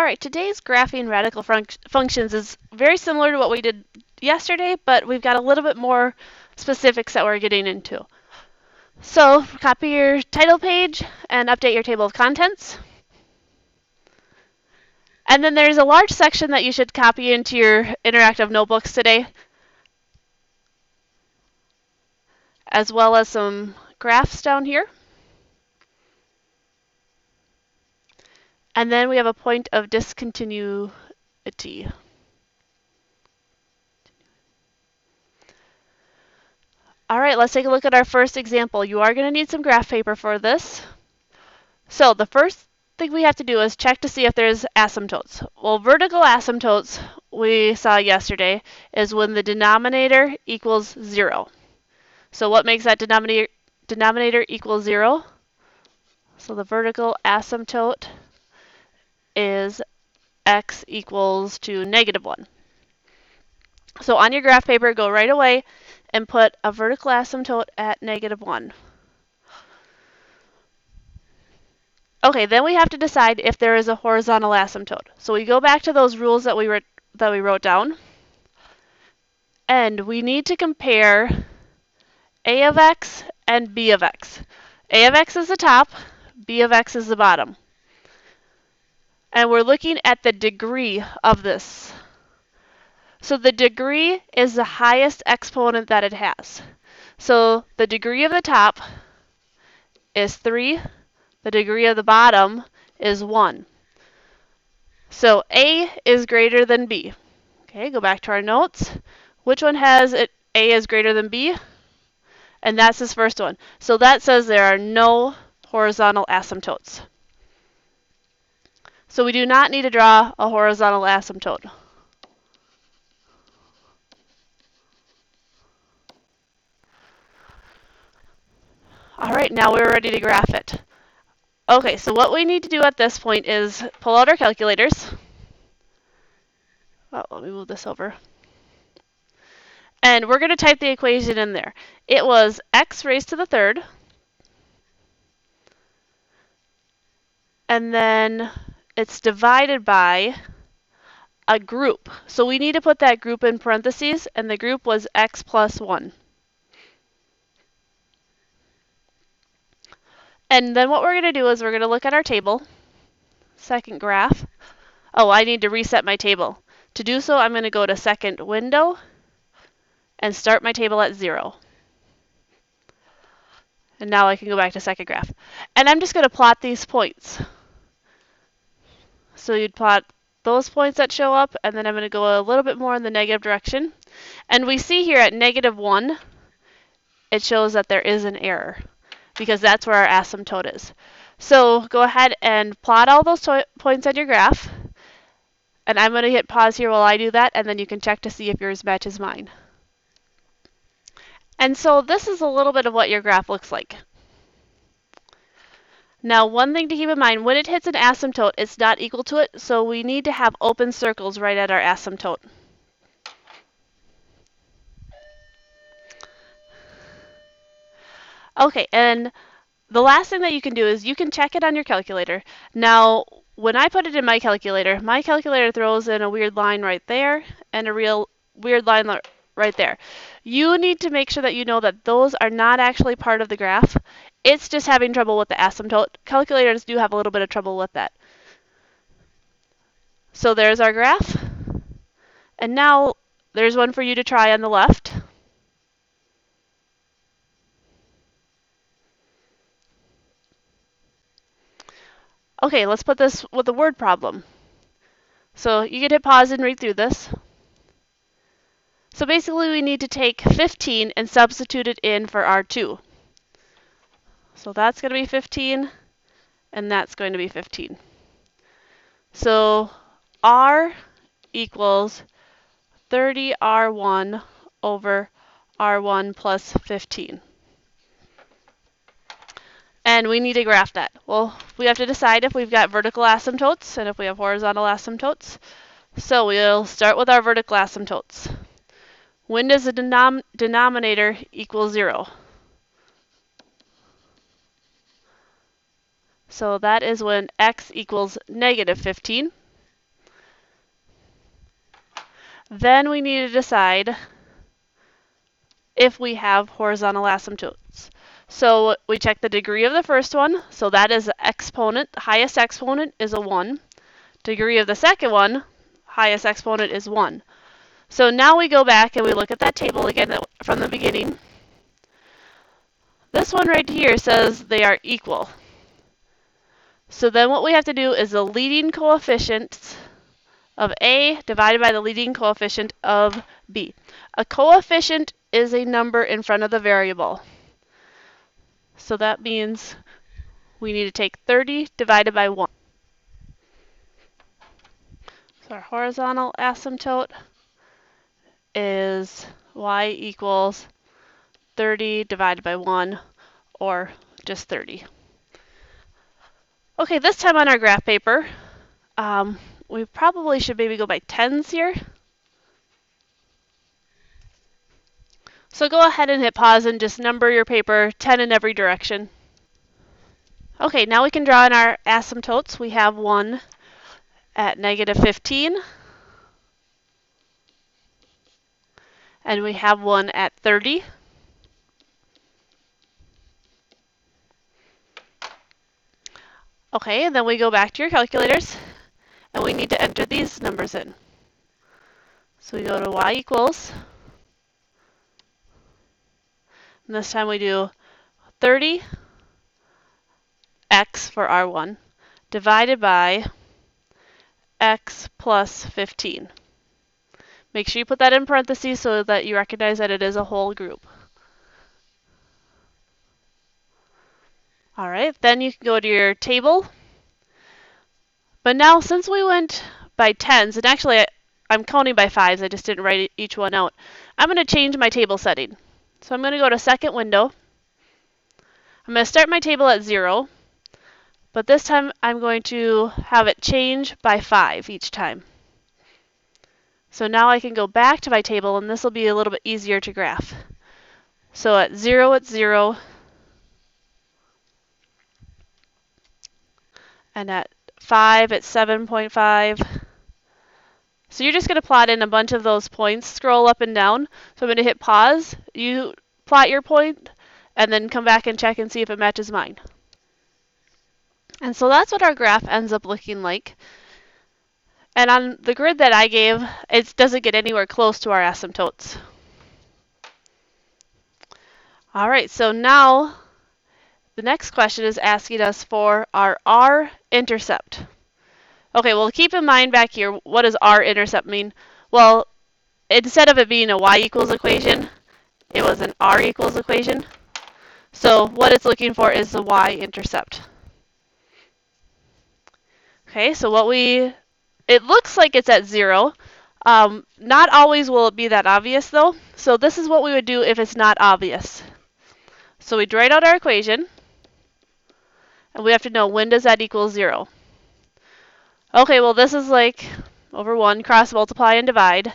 Alright, today's graphing radical functions is very similar to what we did yesterday, but we've got a little bit more specifics that we're getting into. So, copy your title page and update your table of contents. And then there's a large section that you should copy into your interactive notebooks today, as well as some graphs down here. And then we have a point of discontinuity. All right, let's take a look at our first example. You are going to need some graph paper for this. So the first thing we have to do is check to see if there's asymptotes. Well, vertical asymptotes we saw yesterday is when the denominator equals 0. So what makes that denominator equal 0? So the vertical asymptote is x equals to -1. So on your graph paper, go right away and put a vertical asymptote at -1. Okay, then we have to decide if there is a horizontal asymptote. So we go back to those rules that we wrote down, and we need to compare a of x and b of x. A of x is the top, b of x is the bottom. And we're looking at the degree of this. So the degree is the highest exponent that it has. So the degree of the top is 3. The degree of the bottom is 1. So A is greater than B. Okay, go back to our notes. Which one has it? A is greater than B? And that's this first one. So that says there are no horizontal asymptotes. So we do not need to draw a horizontal asymptote. All right, now we're ready to graph it. Okay, so what we need to do at this point is pull out our calculators. Oh, let me move this over. And we're going to type the equation in there. It was x raised to the third. And then it's divided by a group. So we need to put that group in parentheses, and the group was x plus 1. And then what we're going to do is we're going to look at our table, second graph. Oh, I need to reset my table. To do so, I'm going to go to second window and start my table at 0. And now I can go back to second graph. And I'm just going to plot these points. So you'd plot those points that show up, and then I'm going to go a little bit more in the negative direction. And we see here at -1, it shows that there is an error, because that's where our asymptote is. So go ahead and plot all those points on your graph. And I'm going to hit pause here while I do that, and then you can check to see if yours matches mine. And so this is a little bit of what your graph looks like. Now, one thing to keep in mind, when it hits an asymptote, it's not equal to it, so we need to have open circles right at our asymptote. Okay, and the last thing that you can do is you can check it on your calculator. Now, when I put it in my calculator throws in a weird line right there and a real weird line right there. You need to make sure that you know that those are not actually part of the graph. It's just having trouble with the asymptote. Calculators do have a little bit of trouble with that. So there's our graph. And now there's one for you to try on the left. Okay, let's put this with a word problem. So you can hit pause and read through this. So basically we need to take 15 and substitute it in for R2. So that's going to be 15, and that's going to be 15. So R equals 30R1 over R1 plus 15. And we need to graph that. Well, we have to decide if we've got vertical asymptotes and if we have horizontal asymptotes. So we'll start with our vertical asymptotes. When does the denominator equal 0? So that is when x equals -15. Then we need to decide if we have horizontal asymptotes. So we check the degree of the first one, so that is exponent. The highest exponent is a 1. Degree of the second one, highest exponent is 1. So now we go back and we look at that table again from the beginning. This one right here says they are equal. So then what we have to do is the leading coefficients of A divided by the leading coefficient of B. A coefficient is a number in front of the variable. So that means we need to take 30 divided by 1. So our horizontal asymptote is y equals 30 divided by 1, or just 30. Okay, this time on our graph paper, we probably should maybe go by tens here. So go ahead and hit pause and just number your paper 10 in every direction. Okay, now we can draw in our asymptotes. We have one at negative 15, and we have one at 30. Okay, and then we go back to your calculators, and we need to enter these numbers in. So we go to y equals, and this time we do 30 x for R1 divided by x plus 15. Make sure you put that in parentheses so that you recognize that it is a whole group. All right, then you can go to your table. But now since we went by tens, and actually I'm counting by fives, I just didn't write each one out, I'm going to change my table setting. So I'm going to go to second window. I'm going to start my table at 0, but this time I'm going to have it change by 5 each time. So now I can go back to my table, and this will be a little bit easier to graph. So at 0, it's 0. And at 5, it's 7.5. So you're just going to plot in a bunch of those points, scroll up and down. So I'm going to hit pause. You plot your point, and then come back and check and see if it matches mine. And so that's what our graph ends up looking like. And on the grid that I gave, it doesn't get anywhere close to our asymptotes. All right, so now the next question is asking us for our R-intercept. Okay, well, keep in mind back here, what does R-intercept mean? Well, instead of it being a y equals equation, it was an R equals equation. So what it's looking for is the y-intercept. Okay, so it looks like it's at 0. Not always will it be that obvious though. So this is what we would do if it's not obvious. So we'd write out our equation, and we have to know when does that equal 0. Okay, well this is like over 1, cross multiply and divide.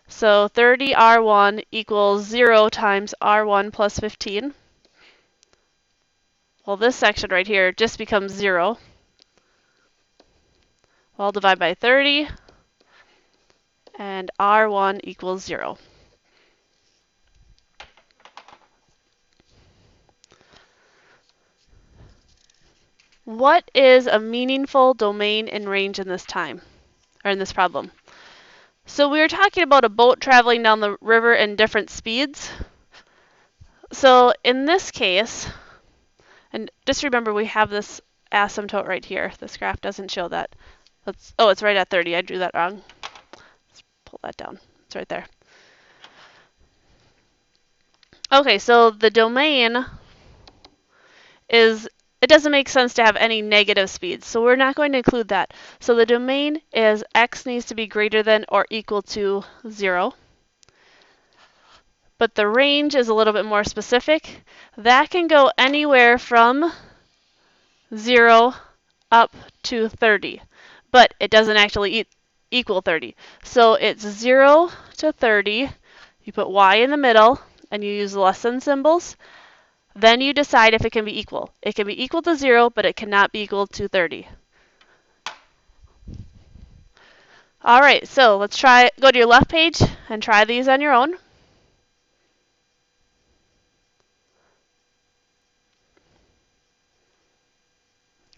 So 30R1 equals 0 times R1 plus 15. Well, this section right here just becomes 0. Well, I'll divide by 30, and R1 equals 0. What is a meaningful domain and range in this time, or in this problem? So we were talking about a boat traveling down the river in different speeds. So in this case, and just remember we have this asymptote right here. This graph doesn't show that. Oh, it's right at 30. I drew that wrong. Let's pull that down. It's right there. Okay, so the domain is, it doesn't make sense to have any negative speeds, so we're not going to include that. So the domain is x needs to be greater than or equal to 0. But the range is a little bit more specific. That can go anywhere from 0 up to 30. But it doesn't actually equal 30. So it's 0 to 30. You put y in the middle, and you use less than symbols. Then you decide if it can be equal. It can be equal to 0, but it cannot be equal to 30. All right, so let's go to your left page and try these on your own.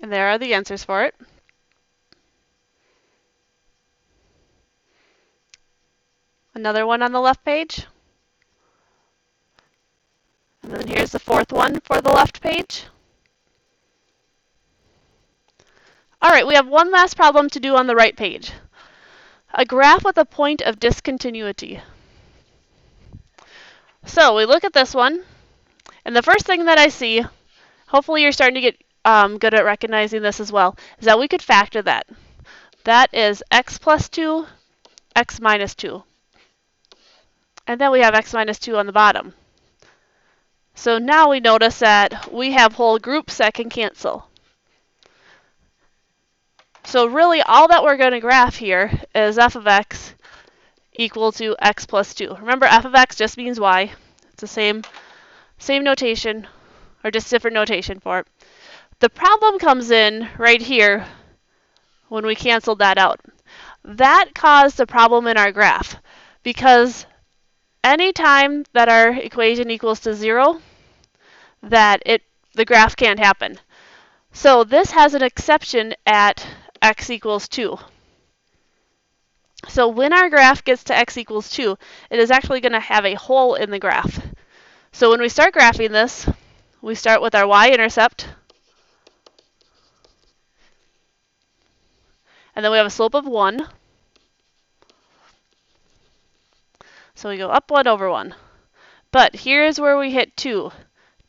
And there are the answers for it. Another one on the left page. And then here's the fourth one for the left page. All right, we have one last problem to do on the right page. A graph with a point of discontinuity. So we look at this one, and the first thing that I see, hopefully you're starting to get good at recognizing this as well, is that we could factor that. That is x plus 2, x minus 2. And then we have x minus 2 on the bottom. So now we notice that we have whole groups that can cancel. So really all that we're going to graph here is f of x equal to x plus 2. Remember, f of x just means y. It's the same notation, or just different notation for it. The problem comes in right here when we canceled that out. That caused a problem in our graph because any time that our equation equals to 0, the graph can't happen. So this has an exception at x equals 2. So when our graph gets to x equals 2, it is actually going to have a hole in the graph. So when we start graphing this, we start with our y-intercept, and then we have a slope of 1. So we go up 1 over 1. But here's where we hit 2.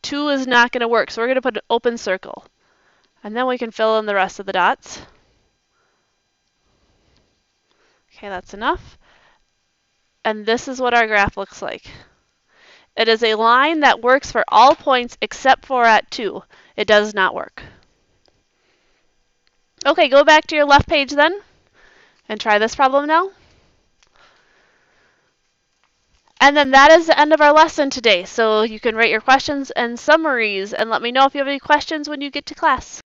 2 is not going to work, so we're going to put an open circle. And then we can fill in the rest of the dots. Okay, that's enough. And this is what our graph looks like. It is a line that works for all points except for at 2. It does not work. Okay, go back to your left page then and try this problem now. And then that is the end of our lesson today. So you can write your questions and summaries and let me know if you have any questions when you get to class.